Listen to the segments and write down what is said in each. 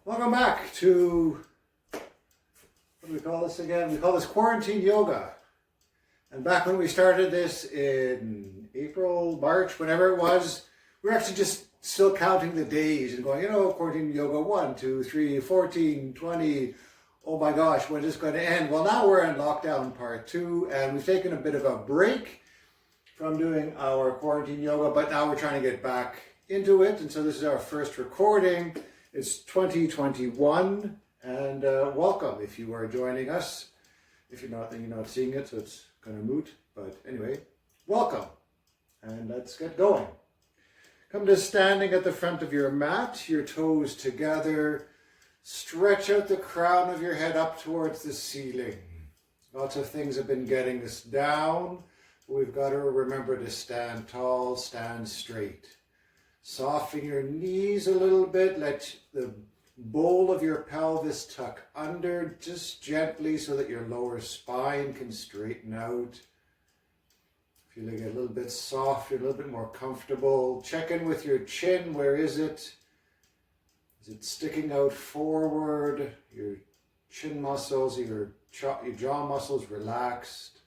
Welcome back to, what do we call this again? We call this quarantine yoga. And back when we started this in April, March, whenever it was, we were actually just still counting the days and going, quarantine yoga 1, 2, 3, 14, 20. Oh my gosh, when is this going to end? Well, now we're in lockdown part 2, and we've taken a bit of a break from doing our quarantine yoga, but now we're trying to get back into it. And so this is our first recording. It's 2021, and welcome if you are joining us. If you're not, then you're not seeing it, so it's kind of moot. But anyway, welcome, and let's get going. Come to standing at the front of your mat, your toes together. Stretch out the crown of your head up towards the ceiling. Lots of things have been getting us down, but we've got to remember to stand tall, stand straight. Soften your knees a little bit. Let the bowl of your pelvis tuck under just gently so that your lower spine can straighten out. Feeling a little bit softer, a little bit more comfortable. Check in with your chin. Where is it? Is it sticking out forward? Your chin muscles, your jaw muscles relaxed.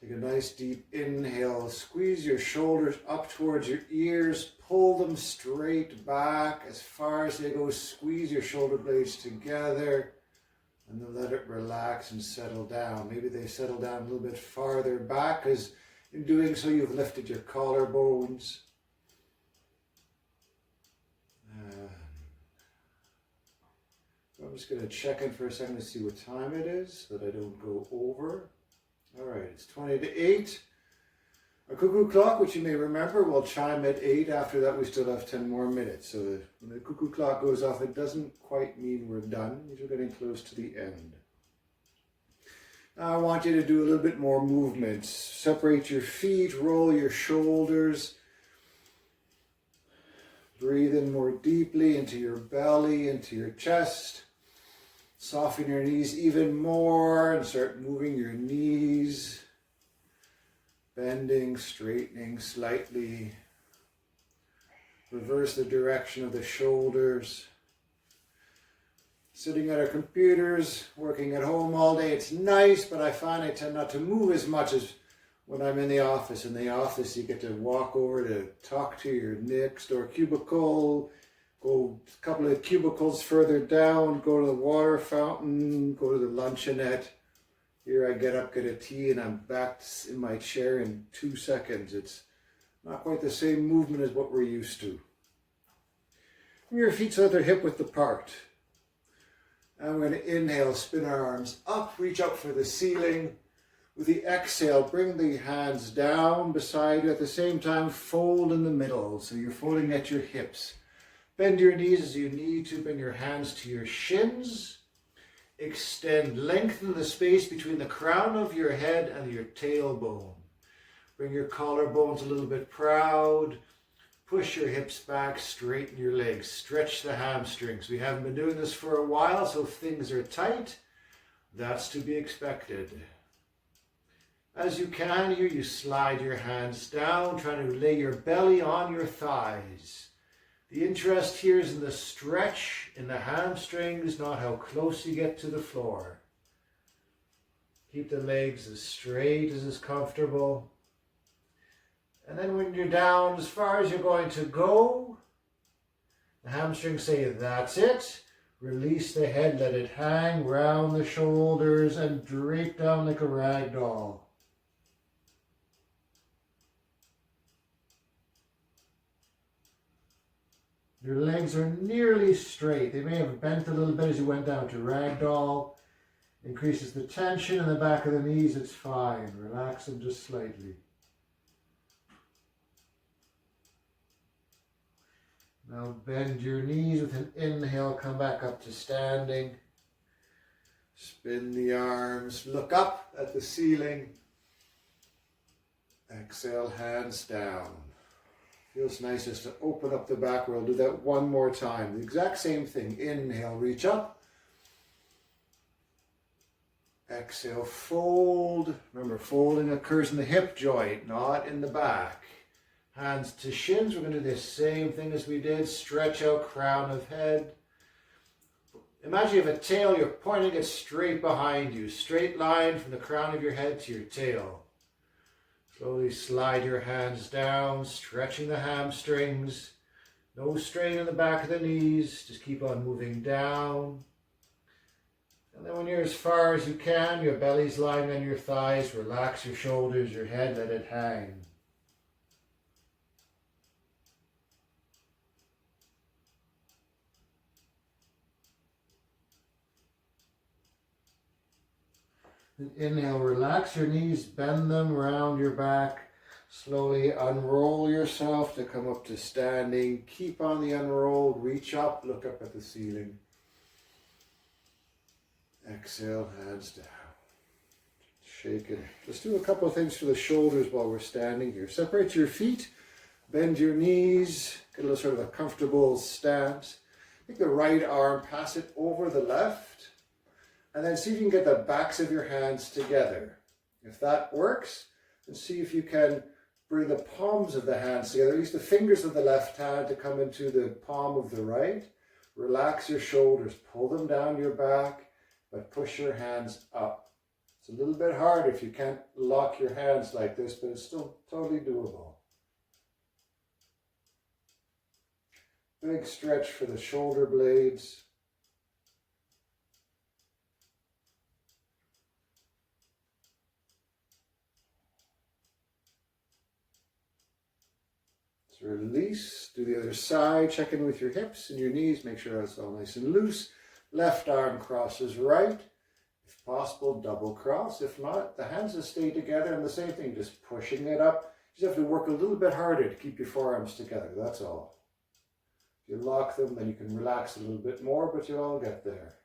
Take a nice deep inhale. Squeeze your shoulders up towards your ears. Pull them straight back as far as they go. Squeeze your shoulder blades together. And then let it relax and settle down. Maybe they settle down a little bit farther back, as in doing so you've lifted your collarbones. So I'm just going to check in for a second to see what time it is so that I don't go over. All right, it's 20 to 8. Our cuckoo clock, which you may remember, will chime at 8. After that, we still have 10 more minutes. So when the cuckoo clock goes off, it doesn't quite mean we're done. We're getting close to the end. Now I want you to do a little bit more movement. Separate your feet, roll your shoulders. Breathe in more deeply into your belly, into your chest. Soften your knees even more and start moving your knees. Bending, straightening slightly. Reverse the direction of the shoulders. Sitting at our computers, working at home all day, it's nice, but I find I tend not to move as much as when I'm in the office. In the office, you get to walk over to talk to your next door cubicle, go a couple of cubicles further down, go to the water fountain, go to the luncheonette. Here I get up, get a tea, and I'm back in my chair in 2 seconds. It's not quite the same movement as what we're used to. Bring your feet so that they're hip width apart. And we're going to inhale, spin our arms up, reach up for the ceiling. With the exhale, bring the hands down beside you. At the same time, fold in the middle, so you're folding at your hips. Bend your knees as you need to. Bring your hands to your shins. Extend, lengthen the space between the crown of your head and your tailbone. Bring your collarbones a little bit proud. Push your hips back, straighten your legs. Stretch the hamstrings. We haven't been doing this for a while, so if things are tight, that's to be expected. As you can here, you slide your hands down, trying to lay your belly on your thighs. The interest here is in the stretch in the hamstrings, not how close you get to the floor. Keep the legs as straight as is comfortable. And then when you're down as far as you're going to go, the hamstrings say, that's it. Release the head, let it hang round the shoulders and drape down like a rag doll. Your legs are nearly straight. They may have bent a little bit as you went down to ragdoll. Increases the tension in the back of the knees. It's fine. Relax them just slightly. Now bend your knees with an inhale. Come back up to standing. Spin the arms. Look up at the ceiling. Exhale, hands down. Feels nice just to open up the back. We'll do that one more time. The exact same thing. Inhale, reach up. Exhale, fold. Remember, folding occurs in the hip joint, not in the back. Hands to shins. We're going to do the same thing as we did. Stretch out, crown of head. Imagine you have a tail, you're pointing it straight behind you. Straight line from the crown of your head to your tail. Slowly slide your hands down, stretching the hamstrings. No strain in the back of the knees. Just keep on moving down. And then when you're as far as you can, your belly's lying on your thighs. Relax your shoulders, your head, let it hang. Inhale, relax your knees, bend them around your back. Slowly unroll yourself to come up to standing. Keep on the unroll, reach up, look up at the ceiling. Exhale, hands down. Shake it. Let's do a couple of things for the shoulders while we're standing here. Separate your feet, bend your knees, get a little sort of a comfortable stance. Take the right arm, pass it over the left. And then see if you can get the backs of your hands together. If that works, then see if you can bring the palms of the hands together, at least the fingers of the left hand to come into the palm of the right. Relax your shoulders, pull them down your back, but push your hands up. It's a little bit hard if you can't lock your hands like this, but it's still totally doable. Big stretch for the shoulder blades. Release, do the other side, check in with your hips and your knees, make sure that's all nice and loose. Left arm crosses right. If possible, double cross. If not, the hands will stay together and the same thing, just pushing it up. You just have to work a little bit harder to keep your forearms together, that's all. If you lock them, then you can relax a little bit more, but you'll all get there.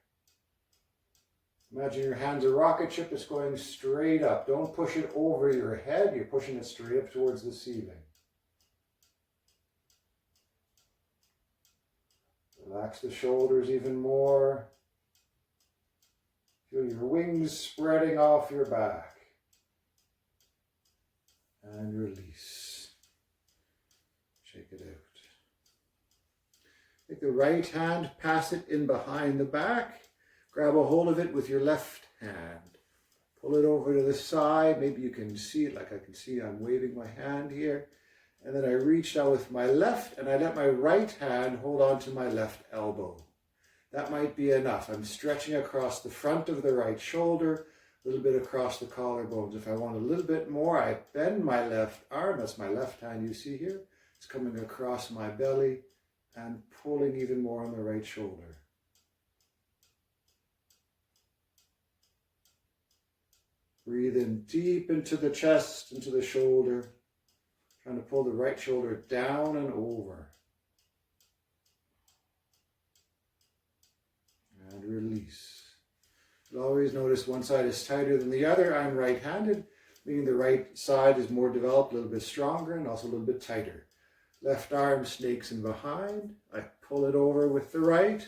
Imagine your hands a rocket ship that's going straight up. Don't push it over your head, you're pushing it straight up towards the ceiling. Relax the shoulders even more. Feel your wings spreading off your back. And release. Shake it out. Take the right hand, pass it in behind the back. Grab a hold of it with your left hand. Pull it over to the side. Maybe you can see it like I can see I'm waving my hand here. And then I reach out with my left and I let my right hand hold on to my left elbow. That might be enough. I'm stretching across the front of the right shoulder, a little bit across the collarbones. If I want a little bit more, I bend my left arm. That's my left hand you see here. It's coming across my belly and pulling even more on the right shoulder. Breathe in deep into the chest, into the shoulder. Trying to pull the right shoulder down and over. And release. You'll always notice one side is tighter than the other. I'm right-handed, meaning the right side is more developed, a little bit stronger and also a little bit tighter. Left arm snakes in behind. I pull it over with the right.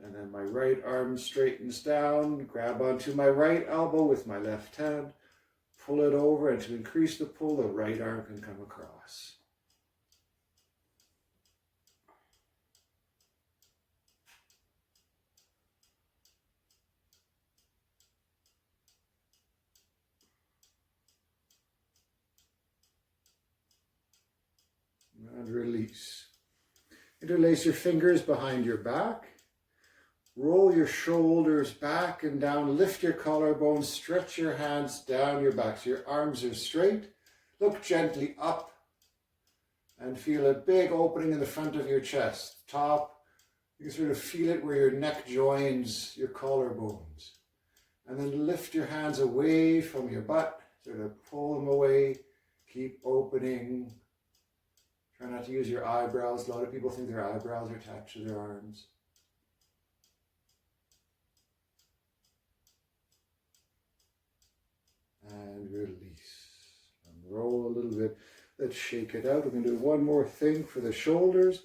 And then my right arm straightens down. Grab onto my right elbow with my left hand. Pull it over, and to increase the pull, the right arm can come across. And release. Interlace your fingers behind your back. Roll your shoulders back and down, lift your collarbones, stretch your hands down your back so your arms are straight. Look gently up and feel a big opening in the front of your chest. Top, you can sort of feel it where your neck joins your collarbones. And then lift your hands away from your butt, sort of pull them away, keep opening. Try not to use your eyebrows. A lot of people think their eyebrows are attached to their arms. And release. Unroll a little bit. Let's shake it out. We're going to do one more thing for the shoulders.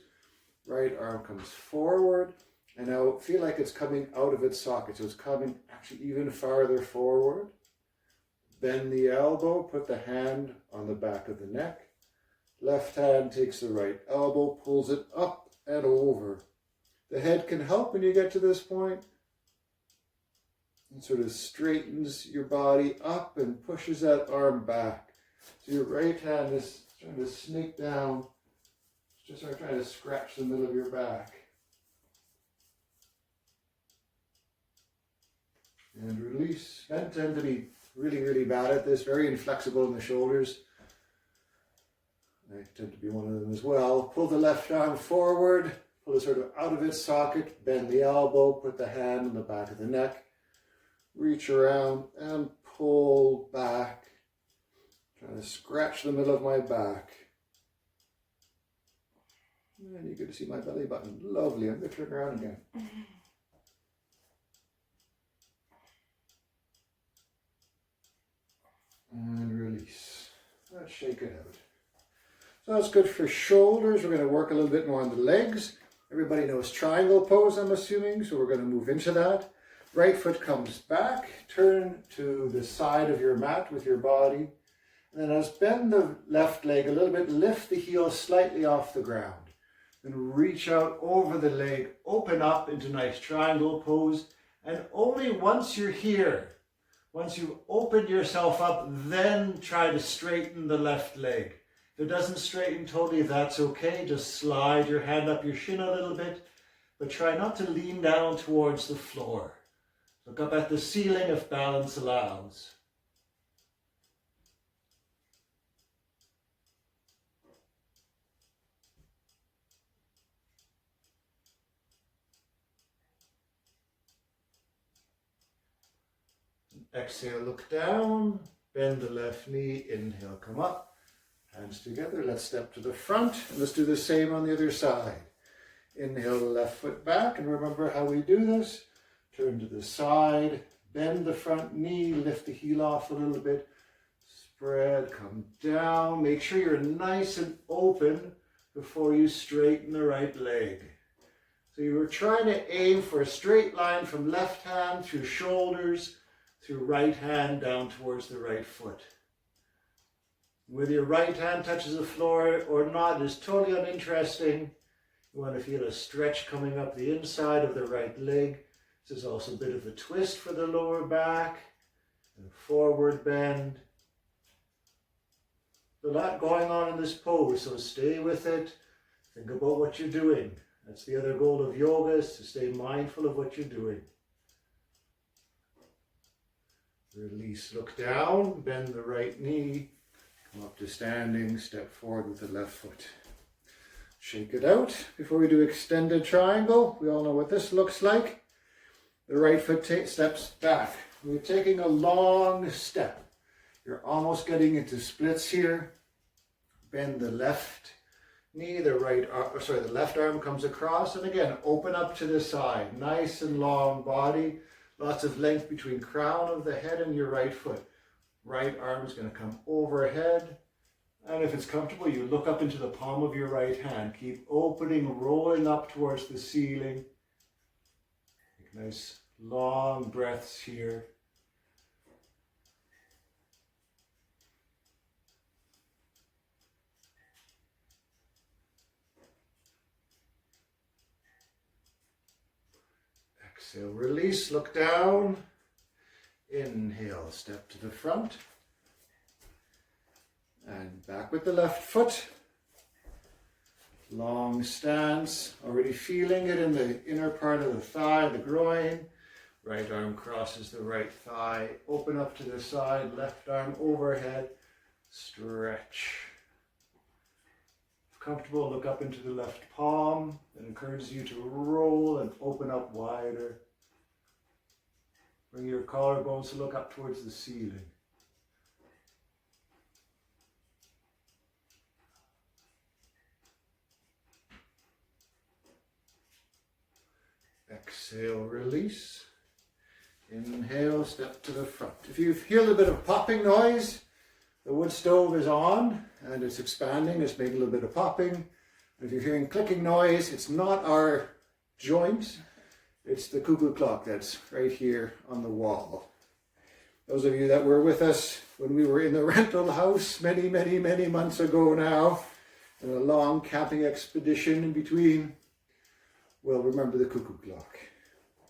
Right arm comes forward. And now feel like it's coming out of its socket. So it's coming actually even farther forward. Bend the elbow. Put the hand on the back of the neck. Left hand takes the right elbow, pulls it up and over. The head can help when you get to this point. It sort of straightens your body up and pushes that arm back. So your right hand is trying to snake down, just start trying to scratch the middle of your back. And release. Men tend to be really, really bad at this, very inflexible in the shoulders. I tend to be one of them as well. Pull the left arm forward, pull it sort of out of its socket, bend the elbow, put the hand on the back of the neck, reach around and pull back. Trying to scratch the middle of my back. And you get to see my belly button. Lovely. I'm going to turn around again. And release. Let's shake it out. So that's good for shoulders. We're going to work a little bit more on the legs. Everybody knows triangle pose, I'm assuming, so we're going to move into that. Right foot comes back. Turn to the side of your mat with your body. And then as bend the left leg a little bit, lift the heel slightly off the ground. Then reach out over the leg, open up into nice triangle pose. And only once you're here, once you've opened yourself up, then try to straighten the left leg. If it doesn't straighten totally, that's okay. Just slide your hand up your shin a little bit, but try not to lean down towards the floor. Look up at the ceiling if balance allows. Exhale, look down, bend the left knee, inhale, come up, hands together, let's step to the front, and let's do the same on the other side. Inhale the left foot back, and remember how we do this. Turn to the side, bend the front knee, lift the heel off a little bit, spread, come down, make sure you're nice and open before you straighten the right leg. So you were trying to aim for a straight line from left hand through shoulders, through right hand down towards the right foot. Whether your right hand touches the floor or not is totally uninteresting. You want to feel a stretch coming up the inside of the right leg. This is also a bit of a twist for the lower back and forward bend. There's a lot going on in this pose, so stay with it. Think about what you're doing. That's the other goal of yoga, is to stay mindful of what you're doing. Release, look down, bend the right knee, come up to standing, step forward with the left foot. Shake it out. Before we do extended triangle, we all know what this looks like. The right foot steps back. We're taking a long step. You're almost getting into splits here. Bend the left knee, the left arm comes across, and again, open up to the side. Nice and long body. Lots of length between crown of the head and your right foot. Right arm is going to come overhead. And if it's comfortable, you look up into the palm of your right hand. Keep opening, rolling up towards the ceiling. Take nice long breaths here. Exhale, release, look down. Inhale, step to the front. And back with the left foot. Long stance, already feeling it in the inner part of the thigh, the groin. Right arm crosses the right thigh, open up to the side, left arm overhead, stretch. If comfortable, look up into the left palm. It encourages you to roll and open up wider. Bring your collarbones to look up towards the ceiling. Exhale, release. Inhale, step to the front. If you hear a bit of popping noise, the wood stove is on and it's expanding, it's making a little bit of popping. If you're hearing clicking noise, it's not our joint, it's the cuckoo clock that's right here on the wall. Those of you that were with us when we were in the rental house many months ago now, and a long camping expedition in between, well, remember the cuckoo clock.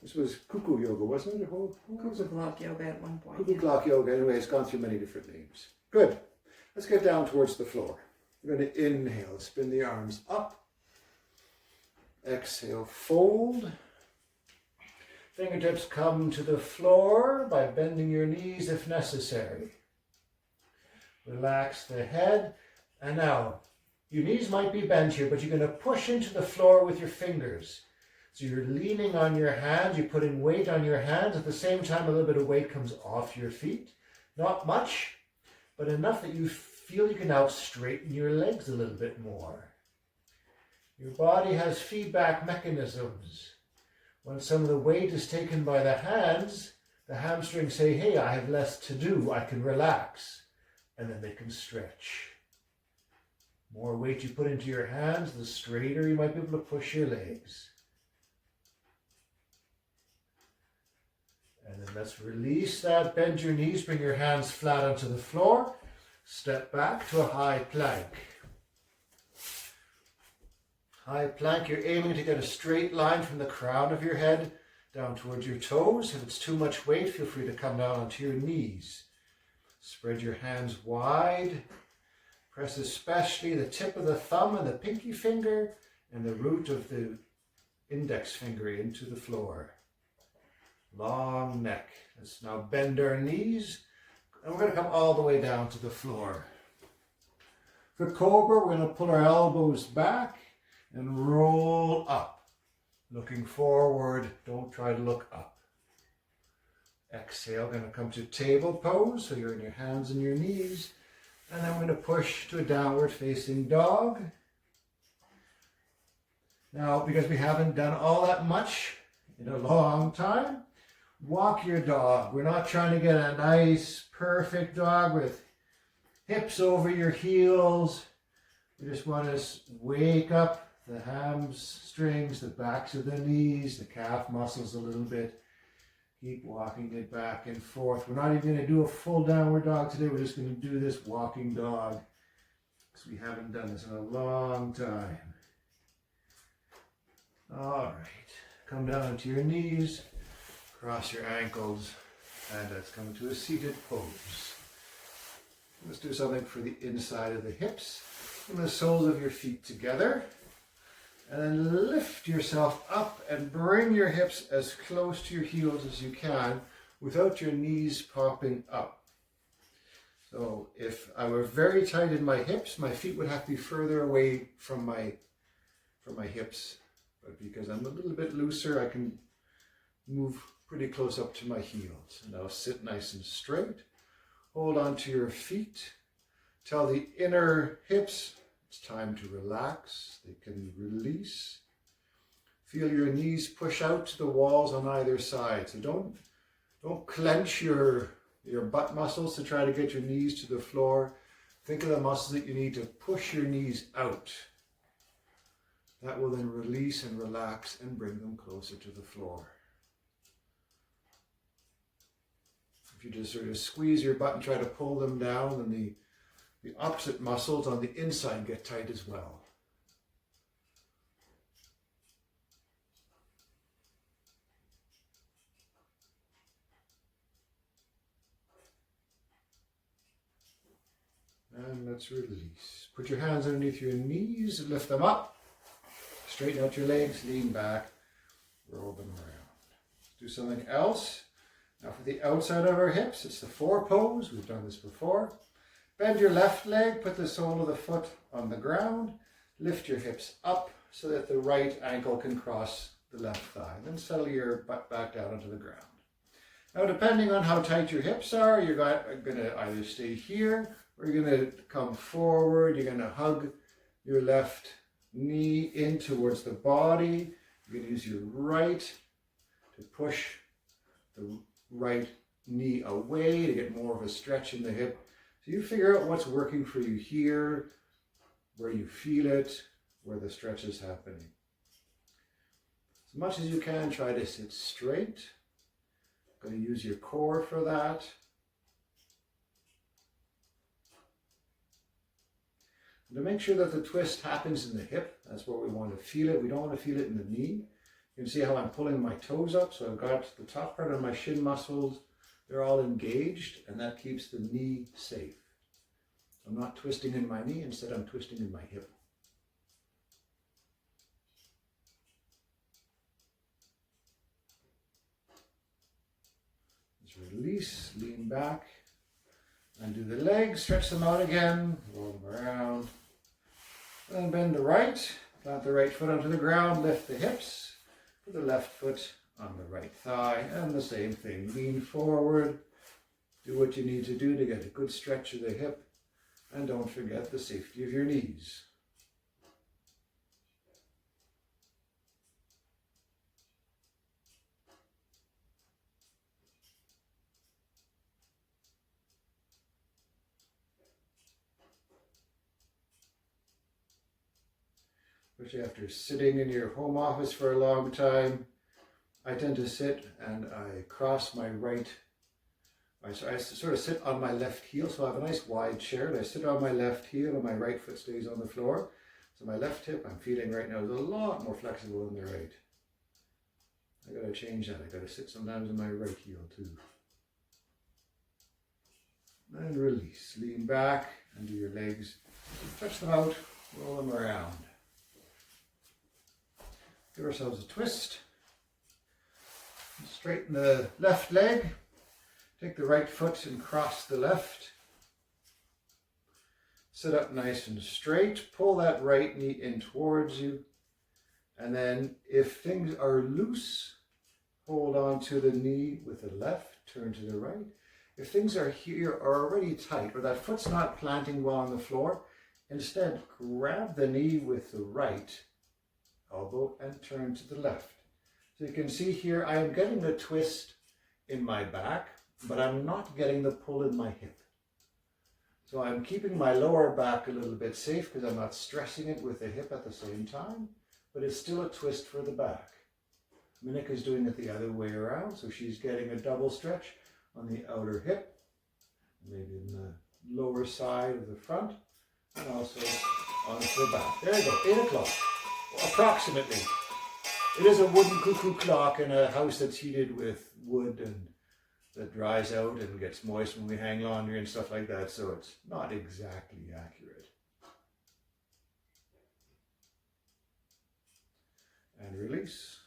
This was cuckoo yoga, wasn't it? Cuckoo clock yoga at one point. Cuckoo clock yoga, anyway, it's gone through many different names. Good. Let's get down towards the floor. We're going to inhale, spin the arms up. Exhale, fold. Fingertips come to the floor by bending your knees if necessary. Relax the head. And now, your knees might be bent here, but you're going to push into the floor with your fingers. So you're leaning on your hands, you're putting weight on your hands. At the same time, a little bit of weight comes off your feet. Not much, but enough that you feel you can now straighten your legs a little bit more. Your body has feedback mechanisms. When some of the weight is taken by the hands, the hamstrings say, hey, I have less to do, I can relax. And then they can stretch. More weight you put into your hands, the straighter you might be able to push your legs. And then let's release that. Bend your knees, bring your hands flat onto the floor. Step back to a high plank. High plank, you're aiming to get a straight line from the crown of your head down towards your toes. If it's too much weight, feel free to come down onto your knees. Spread your hands wide. Press especially the tip of the thumb and the pinky finger and the root of the index finger into the floor. Long neck. Let's now bend our knees and we're going to come all the way down to the floor. For Cobra, we're going to pull our elbows back and roll up. Looking forward, don't try to look up. Exhale, going to come to table pose, so you're in your hands and your knees. And then we're going to push to a downward facing dog. Now, because we haven't done all that much in a long time, walk your dog. We're not trying to get a nice, perfect dog with hips over your heels. We just want to wake up the hamstrings, the backs of the knees, the calf muscles a little bit. Keep walking it back and forth. We're not even going to do a full downward dog today. We're just going to do this walking dog because we haven't done this in a long time. All right. Come down to your knees, cross your ankles, and let's come to a seated pose. Let's do something for the inside of the hips and the soles of your feet together. And then lift yourself up and bring your hips as close to your heels as you can without your knees popping up. So if I were very tight in my hips, my feet would have to be further away from my hips. But because I'm a little bit looser, I can move pretty close up to my heels. And now sit nice and straight. Hold on to your feet. Tell the inner hips it's time to relax. They can release. Feel your knees push out to the walls on either side. So don't clench your butt muscles to try to get your knees to the floor. Think of the muscles that you need to push your knees out. That will then release and relax and bring them closer to the floor. If you just sort of squeeze your butt and try to pull them down, then the opposite muscles on the inside get tight as well. And let's release. Put your hands underneath your knees, lift them up, straighten out your legs, lean back, roll them around. Let's do something else. Now for the outside of our hips, it's the 4 pose. We've done this before. Bend your left leg, put the sole of the foot on the ground, lift your hips up so that the right ankle can cross the left thigh. Then settle your butt back down onto the ground. Now depending on how tight your hips are, you're going to either stay here or you're going to come forward. You're going to hug your left knee in towards the body. You're going to use your right to push the right knee away to get more of a stretch in the hip. So you figure out what's working for you here, where you feel it, where the stretch is happening. As much as you can, try to sit straight. Going to use your core for that. And to make sure that the twist happens in the hip, that's where we want to feel it. We don't want to feel it in the knee. You can see how I'm pulling my toes up, so I've got the top part of my shin muscles, they're all engaged, and that keeps the knee safe. I'm not twisting in my knee, instead I'm twisting in my hip. Just release, lean back, and do the legs, stretch them out again, roll them around. Then bend the right, plant the right foot onto the ground, lift the hips, put the left foot on the right thigh, and the same thing, lean forward, do what you need to do to get a good stretch of the hip, and don't forget the safety of your knees. Especially after sitting in your home office for a long time, I tend to sit and I cross my right, I sort of sit on my left heel, so I have a nice wide chair, and I sit on my left heel and my right foot stays on the floor. So my left hip, I'm feeling right now, is a lot more flexible than the right. I gotta change that. I gotta sit sometimes on my right heel too. And release. Lean back and do your legs. Stretch them out, roll them around. Give ourselves a twist. Straighten the left leg. Take the right foot and cross the left. Sit up nice and straight. Pull that right knee in towards you. And then if things are loose, hold on to the knee with the left. Turn to the right. If things are already tight, or that foot's not planting well on the floor, instead grab the knee with the right elbow and turn to the left. So you can see here I am getting the twist in my back, but I'm not getting the pull in my hip. So I'm keeping my lower back a little bit safe because I'm not stressing it with the hip at the same time, but it's still a twist for the back. Minik is doing it the other way around, so she's getting a double stretch on the outer hip, maybe in the lower side of the front, and also onto the back. There you go, 8 o'clock, approximately. It is a wooden cuckoo clock in a house that's heated with wood and that dries out and gets moist when we hang laundry and stuff like that, so it's not exactly accurate. And release.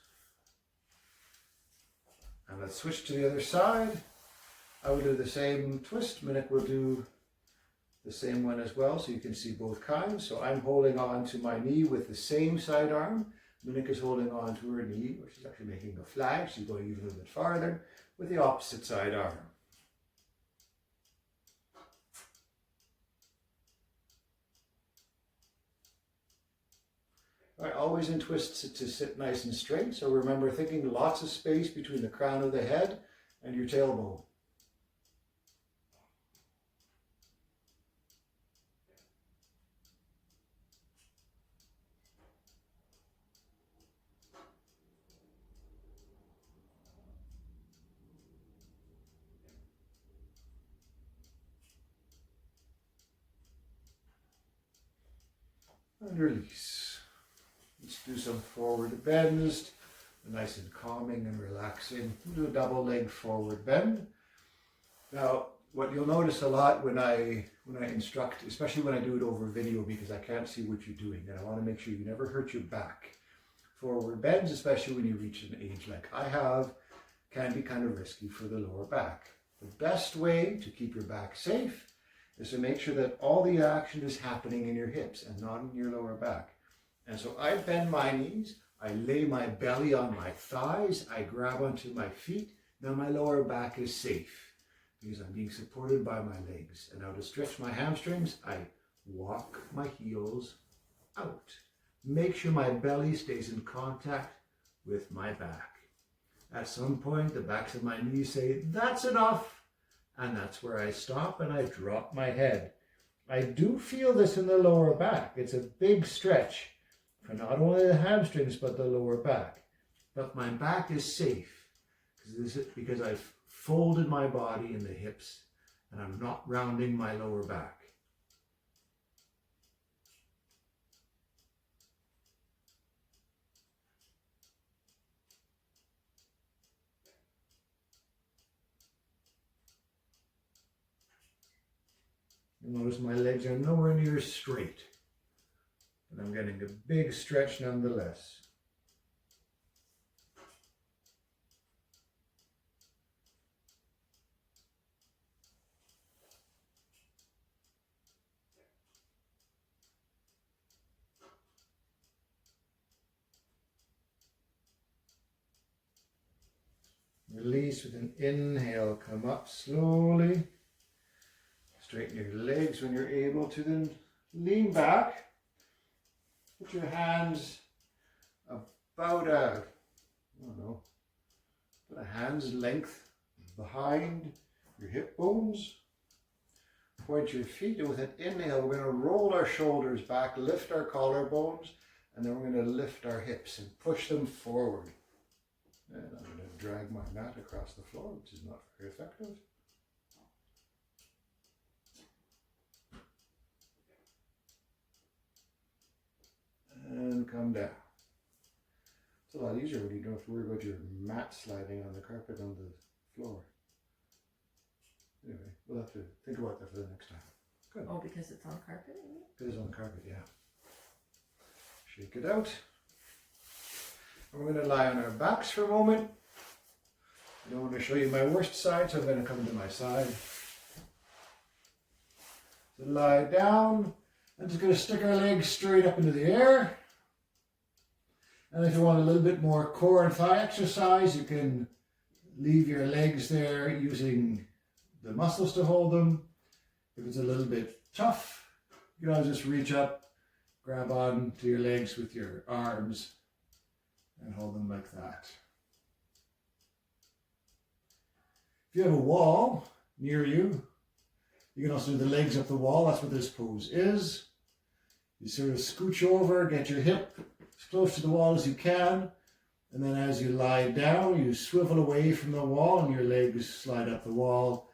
And let's switch to the other side. I will do the same twist. Minik will do the same one as well, so you can see both kinds. So I'm holding on to my knee with the same side arm. Minik is holding on to her knee, where she's actually making a flag. She's going even a little bit farther with the opposite side arm. All right, always in twists to sit nice and straight. So remember, thinking lots of space between the crown of the head and your tailbone. And release. Let's do some forward bends, nice and calming and relaxing. We'll do a double leg forward bend. Now, what you'll notice a lot when I instruct, especially when I do it over video, because I can't see what you're doing, and I want to make sure you never hurt your back. Forward bends, especially when you reach an age like I have, can be kind of risky for the lower back. The best way to keep your back safe is to make sure that all the action is happening in your hips and not in your lower back. And so I bend my knees, I lay my belly on my thighs, I grab onto my feet. Now my lower back is safe because I'm being supported by my legs. And now to stretch my hamstrings, I walk my heels out. Make sure my belly stays in contact with my back. At some point, the backs of my knees say, that's enough. And that's where I stop and I drop my head. I do feel this in the lower back. It's a big stretch for not only the hamstrings, but the lower back. But my back is safe because I've folded my body in the hips and I'm not rounding my lower back. You'll notice my legs are nowhere near straight, but I'm getting a big stretch nonetheless. Release with an inhale, come up slowly. Straighten your legs when you're able to, then lean back. Put your hands about a hand's length behind your hip bones. Point your feet, and with an inhale, we're going to roll our shoulders back, lift our collarbones, and then we're going to lift our hips and push them forward. And I'm going to drag my mat across the floor, which is not very effective. And come down. It's a lot easier when you don't have to worry about your mat sliding on the carpet on the floor. Anyway, we'll have to think about that for the next time. Good. Oh, because it's on carpet? Because it's on carpet, yeah. Shake it out. And we're going to lie on our backs for a moment. I don't want to show you my worst side, so I'm going to come to my side. So lie down. I'm just going to stick our legs straight up into the air. And if you want a little bit more core and thigh exercise, you can leave your legs there using the muscles to hold them. If it's a little bit tough, you can always just reach up, grab on to your legs with your arms, and hold them like that. If you have a wall near you, you can also do the legs up the wall. That's what this pose is. You sort of scooch over, get your hip as close to the wall as you can, and then as you lie down, you swivel away from the wall and your legs slide up the wall,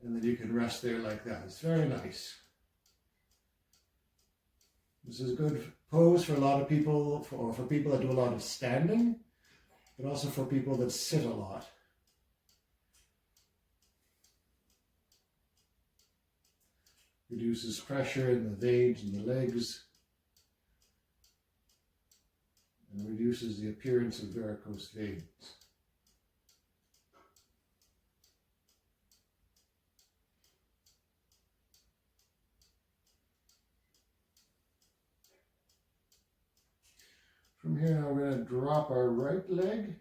and then you can rest there like that. It's very nice. This is a good pose for a lot of people, or for people that do a lot of standing, but also for people that sit a lot. Reduces pressure in the veins and the legs, and reduces the appearance of varicose veins. From here, now we're going to drop our right leg.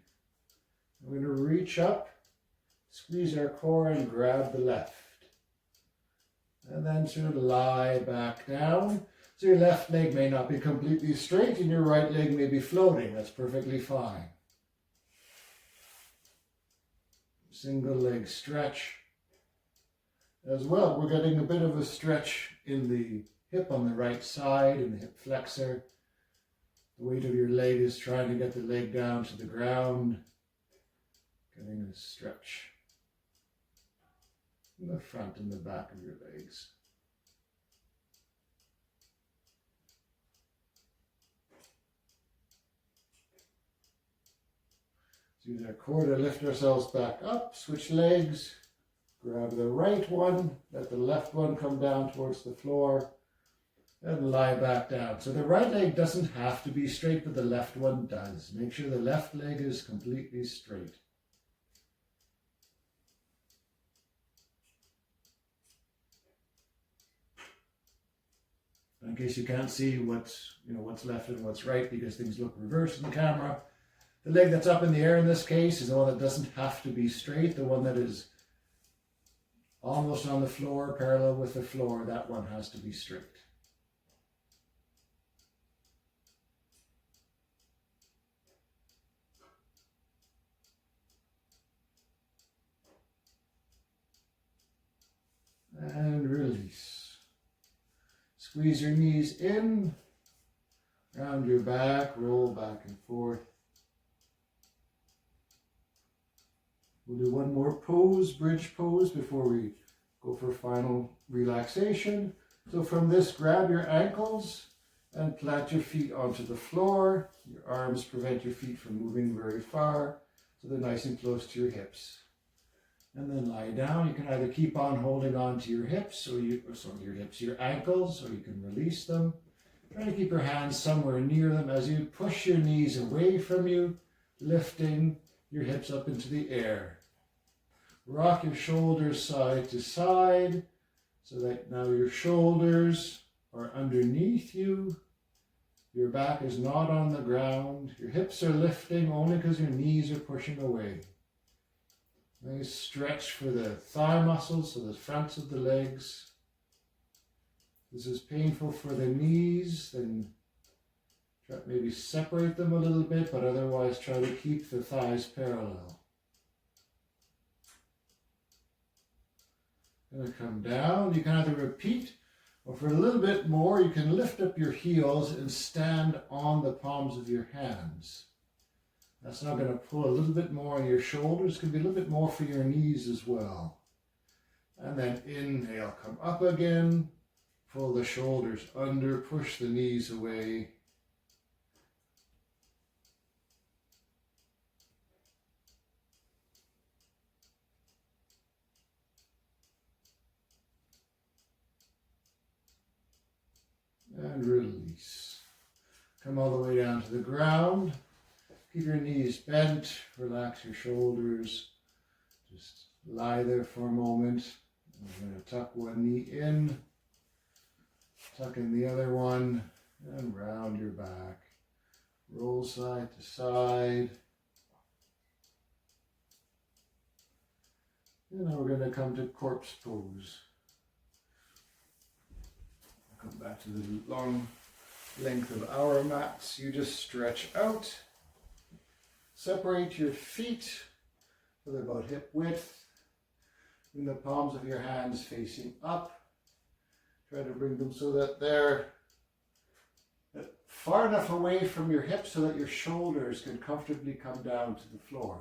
We're going to reach up, squeeze our core, and grab the left. And then sort of lie back down. So your left leg may not be completely straight and your right leg may be floating. That's perfectly fine. Single leg stretch. As well, we're getting a bit of a stretch in the hip on the right side, in the hip flexor. The weight of your leg is trying to get the leg down to the ground. Getting a stretch in the front and the back of your legs. Use our core to lift ourselves back up, switch legs, grab the right one, let the left one come down towards the floor, and lie back down. So the right leg doesn't have to be straight, but the left one does. Make sure the left leg is completely straight. In case you can't see what's left and what's right because things look reversed in the camera, the leg that's up in the air in this case is the one that doesn't have to be straight. The one that is almost on the floor, parallel with the floor, that one has to be straight. And release. Squeeze your knees in, round your back, roll back and forth. We'll do one more pose, bridge pose, before we go for final relaxation. So from this, grab your ankles and plant your feet onto the floor. Your arms prevent your feet from moving very far, so they're nice and close to your hips. And then lie down. You can either keep on holding on to your hips, your ankles, or you can release them. Try to keep your hands somewhere near them as you push your knees away from you, lifting your hips up into the air. Rock your shoulders side to side so that now your shoulders are underneath you. Your back is not on the ground. Your hips are lifting only because your knees are pushing away. Nice stretch for the thigh muscles, so the fronts of the legs. This is painful for the knees, then try maybe separate them a little bit, but otherwise try to keep the thighs parallel. Gonna come down. You can either repeat, or for a little bit more, you can lift up your heels and stand on the palms of your hands. That's now going to pull a little bit more on your shoulders. Could be a little bit more for your knees as well. And then inhale, come up again. Pull the shoulders under, push the knees away. And release. Come all the way down to the ground. Keep your knees bent, relax your shoulders. Just lie there for a moment. I'm going to tuck one knee in, tuck in the other one, and round your back. Roll side to side. And now we're going to come to corpse pose. Come back to the long length of our mats. You just stretch out. Separate your feet so they're about hip width. Bring the palms of your hands facing up. Try to bring them so that they're far enough away from your hips so that your shoulders can comfortably come down to the floor.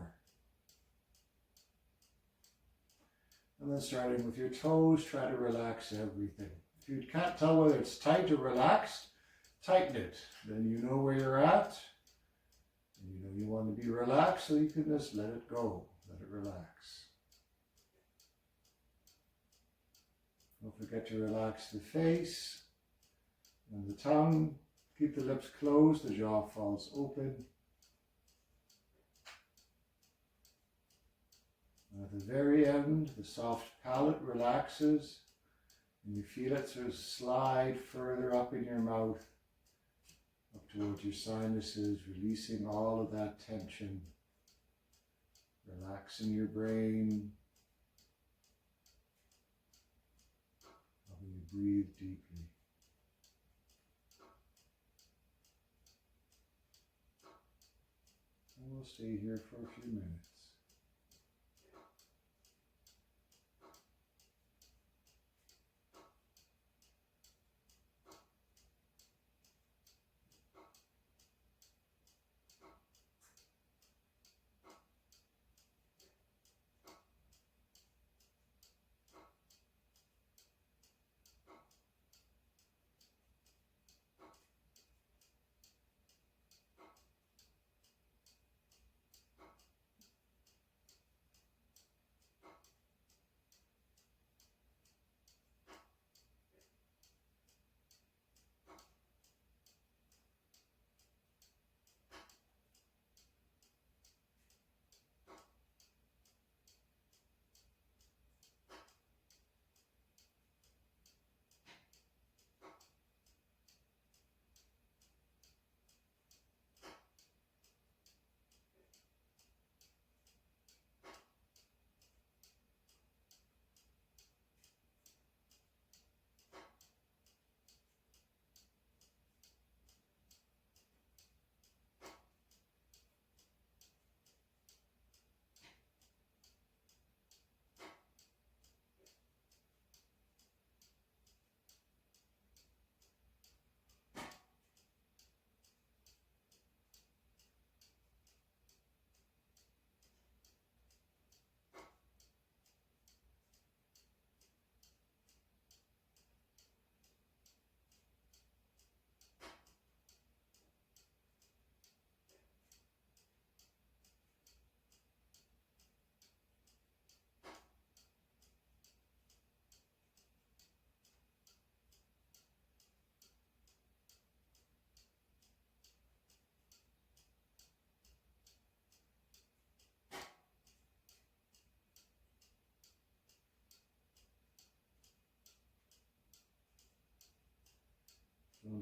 And then starting with your toes, try to relax everything. If you can't tell whether it's tight or relaxed, tighten it. Then you know where you're at. And you know you want to be relaxed, so you can just let it go, let it relax. Don't forget to relax the face and the tongue. Keep the lips closed, the jaw falls open. And at the very end, the soft palate relaxes, and you feel it sort of slide further up in your mouth, up towards your sinuses, releasing all of that tension, relaxing your brain, helping you breathe deeply. And we'll stay here for a few minutes.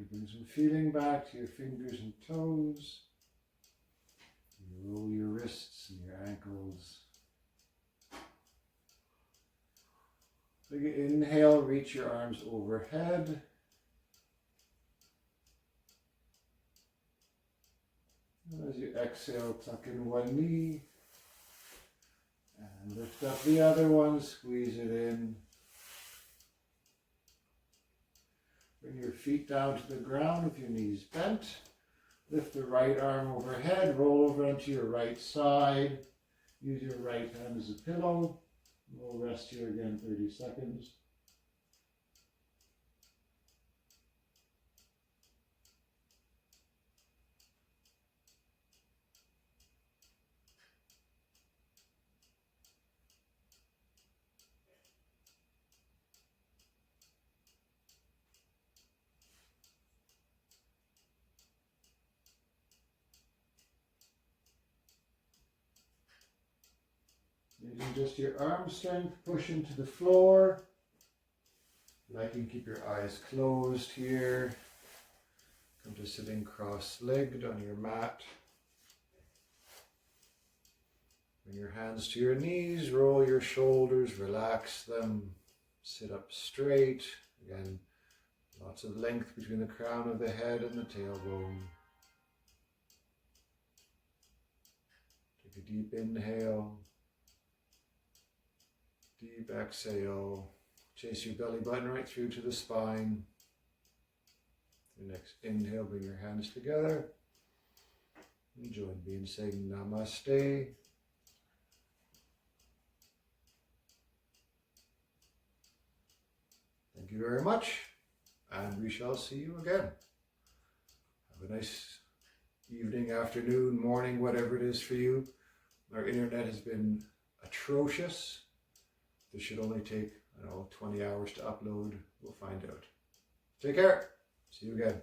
bring some feeling back to your fingers and toes. You roll your wrists and your ankles. So you inhale, reach your arms overhead. And as you exhale, tuck in one knee. And lift up the other one, squeeze it in. Bring your feet down to the ground with your knees bent. Lift the right arm overhead, roll over onto your right side. Use your right hand as a pillow. We'll rest here again 30 seconds. Using just your arm strength, push into the floor. I can keep your eyes closed here. Come to sitting cross-legged on your mat. Bring your hands to your knees, roll your shoulders, relax them. Sit up straight. Again, lots of length between the crown of the head and the tailbone. Take a deep inhale. Deep exhale. Chase your belly button right through to the spine. Your next inhale, bring your hands together. And join me in saying Namaste. Thank you very much, and we shall see you again. Have a nice evening, afternoon, morning, whatever it is for you. Our internet has been atrocious. This should only take, 20 hours to upload. We'll find out. Take care. See you again.